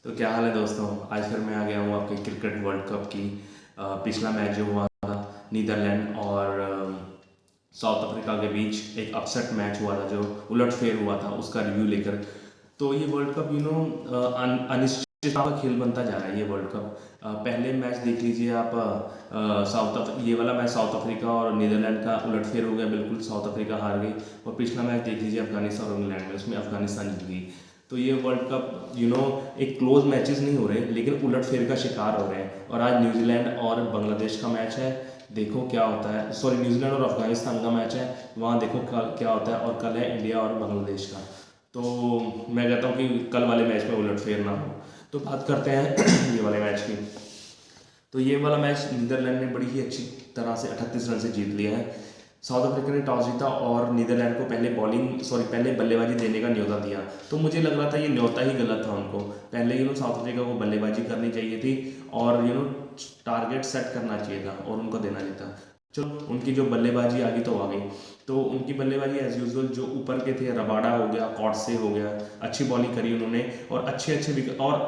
तो क्या हाल है दोस्तों। आज फिर मैं आ गया हूँ आपके क्रिकेट वर्ल्ड कप की पिछला मैच जो हुआ था नीदरलैंड और साउथ अफ्रीका के बीच एक अपसेट मैच हुआ था जो उलटफेर हुआ था उसका रिव्यू लेकर। तो ये वर्ल्ड कप अनिश्चितता का खेल बनता जा रहा है ये वर्ल्ड कप। पहले मैच देख लीजिए आप, ये वाला मैच साउथ अफ्रीका और नीदरलैंड का उलटफेर हो गया, बिल्कुल साउथ अफ्रीका हार गई। और पिछला मैच देख लीजिए अफगानिस्तान और इंग्लैंड में, उसमें अफगानिस्तान जीत गई। तो ये वर्ल्ड कप एक क्लोज मैचेस नहीं हो रहे लेकिन उलटफेर का शिकार हो रहे हैं। और आज न्यूजीलैंड और बांग्लादेश का मैच है, देखो क्या होता है। सॉरी, न्यूजीलैंड और अफगानिस्तान का मैच है, वहाँ देखो क्या होता है। और कल है इंडिया और बांग्लादेश का। तो मैं कहता हूँ कि कल वाले मैच में उलटफेर ना हो। तो बात करते हैं ये वाले मैच की। तो ये वाला मैच नीदरलैंड ने बड़ी ही अच्छी तरह से 38 रन से जीत लिया है। साउथ अफ्रीका ने टॉस जीता और नीदरलैंड को पहले बल्लेबाजी देने का न्योता दिया। तो मुझे लग रहा था ये न्योता ही गलत था उनको। पहले साउथ अफ्रीका को बल्लेबाजी करनी चाहिए थी और टारगेट सेट करना चाहिए था और उनको देना चाहिए था। चलो, उनकी जो बल्लेबाजी आ गई तो आ गई। तो उनकी बल्लेबाजी एज यूजुअल जो ऊपर के थे, रबाडा हो गया, कॉटसे हो गया, अच्छी बॉलिंग करी उन्होंने और अच्छे अच्छे विकेट और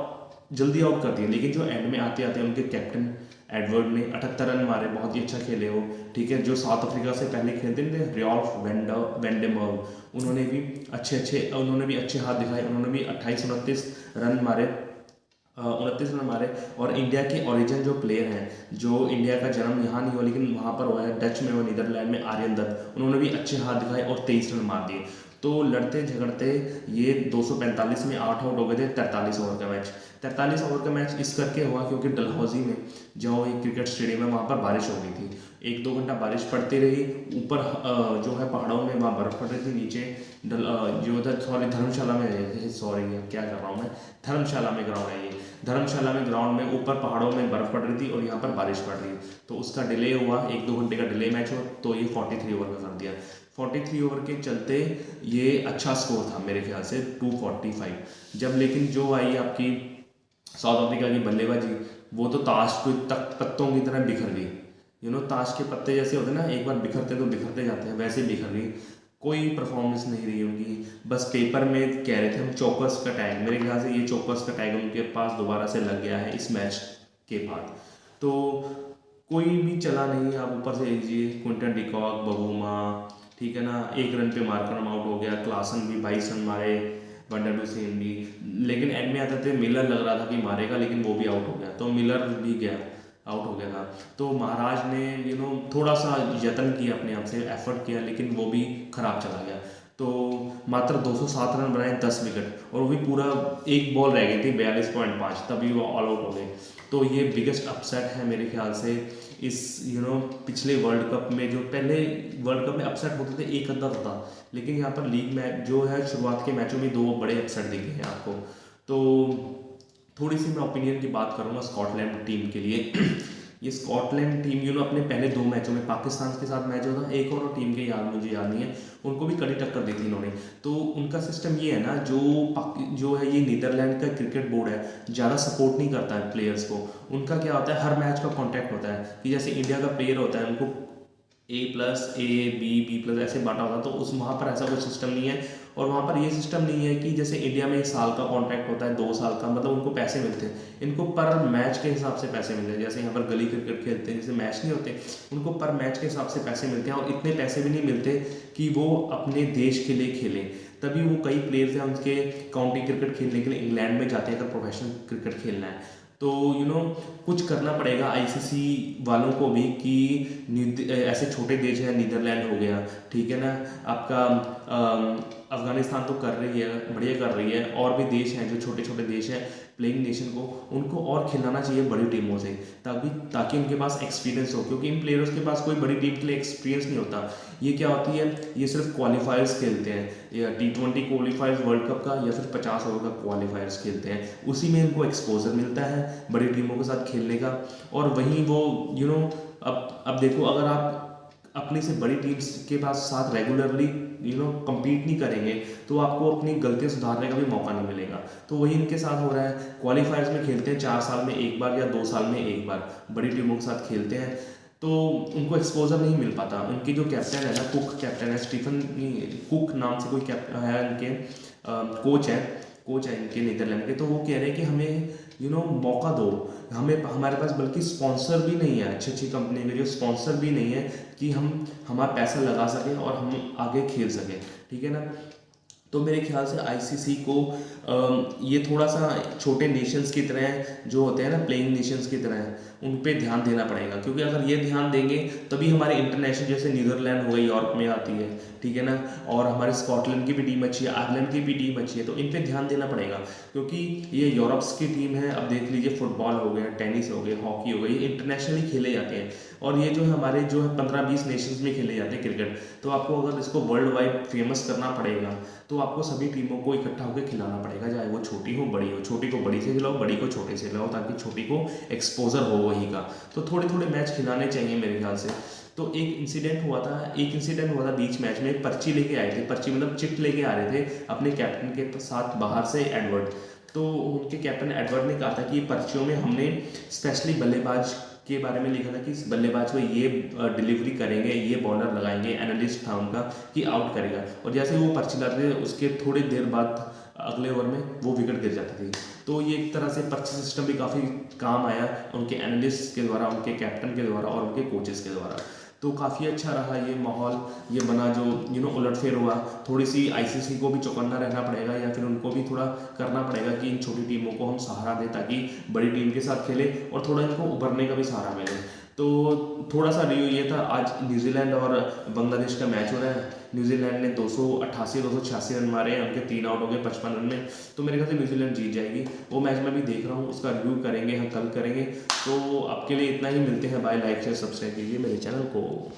जल्दी आउट कर दिए। लेकिन जो एंड में आते आते उनके कैप्टन एडवर्ड ने 78 रन मारे, बहुत ही अच्छा खेले वो। ठीक है, जो साउथ अफ्रीका से पहले खेलते थे रियोल्फ वेंडेमर्व, उन्होंने भी अच्छे हाथ दिखाए। उन्होंने भी 28-29 रन मारे, 29 रन मारे। और इंडिया के ओरिजिन जो प्लेयर हैं, जो इंडिया का जन्म यहाँ नहीं हुआ लेकिन वहाँ पर हुआ है, डच में और नीदरलैंड में, आर्यन दत्त, उन्होंने भी अच्छे हाथ दिखाए और 23 रन मार दिए। तो लड़ते झगड़ते ये 245 में 8 आउट हो गए थे 43 ओवर का मैच। 43 ओवर का मैच इस करके हुआ क्योंकि डलहौजी में जो एक क्रिकेट स्टेडियम है वहाँ पर बारिश हो गई थी। 1-2 घंटा बारिश पड़ती रही। ऊपर जो है पहाड़ों में वहाँ बर्फ़ पड़ रही थी, नीचे जो उधर सॉरी धर्मशाला में, सॉरी क्या कर रहा हूँ मैं, धर्मशाला में ग्राउंड है ये। धर्मशाला में ग्राउंड में ऊपर पहाड़ों में बर्फ़ पड़ रही थी और यहाँ पर बारिश पड़ रही थी, तो उसका डिले हुआ, 1-2 घंटे का डिले मैच हुआ, तो ये 43 ओवर का कर दिया। 43 ओवर के चलते ये अच्छा स्कोर था मेरे ख्याल से 245। जब लेकिन जो आई आपकी साउथ अफ्रीका की बल्लेबाजी, वो तो ताश को पत्तों की तरह बिखर गई। ताश के पत्ते जैसे होते हैं ना, एक बार बिखरते तो बिखरते जाते हैं, वैसे बिखर गई। कोई परफॉर्मेंस नहीं रही उनकी। बस पेपर में कह रहे थे हम चौकर्स का टैग, मेरे ख्याल से ये चौकर्स का टैग उनके पास दोबारा से लग गया है इस मैच के बाद। तो कोई भी चला नहीं। आप ऊपर से लीजिए क्विंटन डिकॉक, बबूमा, ठीक है ना, 1 रन पे मार्करम आउट हो गया, क्लासन भी 22 रन मारे, वंडर सेन भी। लेकिन एंड में आते थे मिलर लग रहा था कि मारेगा, लेकिन वो भी आउट हो गया, तो मिलर भी गया, आउट हो गया था। तो महाराज ने थोड़ा सा यत्न किया, अपने आप से एफर्ट किया, लेकिन वो भी खराब चला गया। तो मात्र 207 रन बनाए, 10 विकेट, और वो भी पूरा एक बॉल रह गई थी 42.5, तभी वो ऑल आउट हो गए। तो ये बिगेस्ट अपसेट है मेरे ख्याल से इस पिछले वर्ल्ड कप में। जो पहले वर्ल्ड कप में अपसेट होते थे एक अद्धा होता, लेकिन यहाँ पर लीग मैच जो है शुरुआत के मैचों में 2 बड़े अपसेट दिखे हैं आपको। तो थोड़ी सी मैं ओपिनियन की बात करूँगा स्कॉटलैंड टीम के लिए। ये स्कॉटलैंड टीम अपने पहले 2 मैचों में पाकिस्तान के साथ मैच होता, एक और टीम के मुझे याद नहीं है, उनको भी कड़ी टक्कर दी थी इन्होंने। तो उनका सिस्टम ये है ना, जो है ये नीदरलैंड का क्रिकेट बोर्ड है, ज़्यादा सपोर्ट नहीं करता है प्लेयर्स को। उनका क्या होता है, हर मैच का कॉन्टैक्ट होता है कि जैसे इंडिया का प्लेयर होता है, उनको A+A, B+, ऐसे बांटा होता है। तो उस वहाँ पर ऐसा कोई सिस्टम नहीं है। और वहाँ पर ये सिस्टम नहीं है कि जैसे इंडिया में 1 साल का कॉन्ट्रैक्ट होता है, 2 साल का, मतलब उनको पैसे मिलते हैं। इनको पर मैच के हिसाब से पैसे मिलते हैं। जैसे यहाँ पर गली क्रिकेट खेलते हैं, जैसे मैच नहीं होते, उनको पर मैच के हिसाब से पैसे मिलते हैं। और इतने पैसे भी नहीं मिलते कि वो अपने देश के लिए खेलें। तभी वो कई प्लेयर्स हैं उनके काउंटी क्रिकेट खेलने के लिए इंग्लैंड में जाते हैं अगर प्रोफेशनल क्रिकेट खेलना है। तो कुछ करना पड़ेगा आईसीसी वालों को भी कि ऐसे छोटे देश हैं, नीदरलैंड हो गया, ठीक है ना, आपका अफगानिस्तान तो कर रही है, बढ़िया कर रही है, और भी देश हैं जो छोटे छोटे देश हैं प्लेइंग नेशन को, उनको और खिलाना चाहिए बड़ी टीमों से, ताकि उनके पास एक्सपीरियंस हो। क्योंकि इन प्लेयर्स के पास कोई बड़ी टीम के लिए एक्सपीरियंस नहीं होता। ये क्या होती है, ये सिर्फ क्वालिफायर्स खेलते हैं, या T20 क्वालिफायर्स वर्ल्ड कप का, या फिर 50 ओवर का क्वालिफायर्स खेलते हैं। उसी में इनको एक्सपोजर मिलता है बड़ी टीमों के साथ खेलने का। और वहीं वो अब देखो, अगर आप अपने से बड़ी टीम्स के पास साथ रेगुलरली compete नहीं करेंगे, तो आपको अपनी गलतियां सुधारने का भी मौका नहीं मिलेगा। तो वही इनके साथ हो रहा है। क्वालिफायर्स में खेलते हैं 4 साल में एक बार या 2 साल में एक बार, बड़ी टीमों के साथ खेलते हैं, तो उनको एक्सपोजर नहीं मिल पाता। उनकी जो कैप्टन है ना, कुक नाम से कोई कैप्टन है, उनके कोच हैं, कोच है इनके नीदरलैंड के, तो वो कह रहे हैं कि हमें मौका दो, हमें हमारे पास बल्कि स्पॉन्सर भी नहीं है, अच्छी अच्छी कंपनी के जो स्पॉन्सर भी नहीं है कि हम हमारा पैसा लगा सकें और हम आगे खेल सकें, ठीक है ना। तो मेरे ख्याल से आईसीसी को ये थोड़ा सा छोटे नेशंस की तरह जो होते हैं ना, प्लेइंग नेशंस की तरह उन पे ध्यान देना पड़ेगा, क्योंकि अगर ये ध्यान देंगे तभी हमारे इंटरनेशनल, जैसे नीदरलैंड हो गई यूरोप में आती है, ठीक है ना, और हमारे स्कॉटलैंड की भी टीम अच्छी है, आयरलैंड की भी टीम अच्छी है, तो इन पे ध्यान देना पड़ेगा, क्योंकि ये यूरोप्स की टीम है। अब देख लीजिए फुटबॉल हो गया, टेनिस हो गया, हॉकी हो गई, ये इंटरनेशनली खेले जाते हैं, और ये जो है हमारे जो है 15-20 नेशंस में खेले जाते हैं क्रिकेट। तो आपको अगर इसको वर्ल्ड वाइड फेमस करना पड़ेगा तो आपको सभी टीमों को इकट्ठा होकर खिलाना पड़ेगा, चाहे वो छोटी हो बड़ी हो, छोटी को बड़ी से खिलाओ, बड़ी को छोटे से खिलाओ, ताकि छोटी को एक्सपोजर हो वही का। तो थोड़े थोड़े मैच खिलाने चाहिए मेरे ख्याल से। तो एक इंसिडेंट हुआ था बीच मैच में, एक पर्ची लेके आए थे, पर्ची मतलब चिट लेके आ रहे थे अपने कैप्टन के साथ बाहर से, एडवर्ड। तो उनके कैप्टन एडवर्ड ने कहा था कि पर्चियों में हमने स्पेशली बल्लेबाज के बारे में लिखा था कि इस बल्लेबाज को ये डिलीवरी करेंगे, ये बॉलर लगाएंगे, एनालिस्ट था उनका कि आउट करेगा, और जैसे वो पर्ची लाते थे उसके थोड़ी देर बाद अगले ओवर में वो विकेट गिर जाती थी। तो ये एक तरह से पर्ची सिस्टम भी काफ़ी काम आया उनके एनालिस्ट के द्वारा, उनके कैप्टन के द्वारा और उनके कोचेस के द्वारा। तो काफ़ी अच्छा रहा ये माहौल, ये बना जो उलटफेर हुआ। थोड़ी सी आईसीसी को भी चौकन्ना रहना पड़ेगा, या फिर उनको भी थोड़ा करना पड़ेगा कि इन छोटी टीमों को हम सहारा दें, ताकि बड़ी टीम के साथ खेले और थोड़ा इनको उभरने का भी सहारा मिले। तो थोड़ा सा रिव्यू ये था। आज न्यूजीलैंड और बांग्लादेश का मैच हो रहा है। न्यूजीलैंड ने 288-286 रन मारे हैं, उनके 3 आउट हो गए 55 रन में। तो मेरे ख्याल से न्यूजीलैंड जीत जाएगी। वो मैच मैं भी देख रहा हूँ, उसका रिव्यू करेंगे हम कल करेंगे। तो आपके लिए इतना ही, मिलते हैं, बाय। लाइक शेयर सब्सक्राइब कीजिए मेरे चैनल को।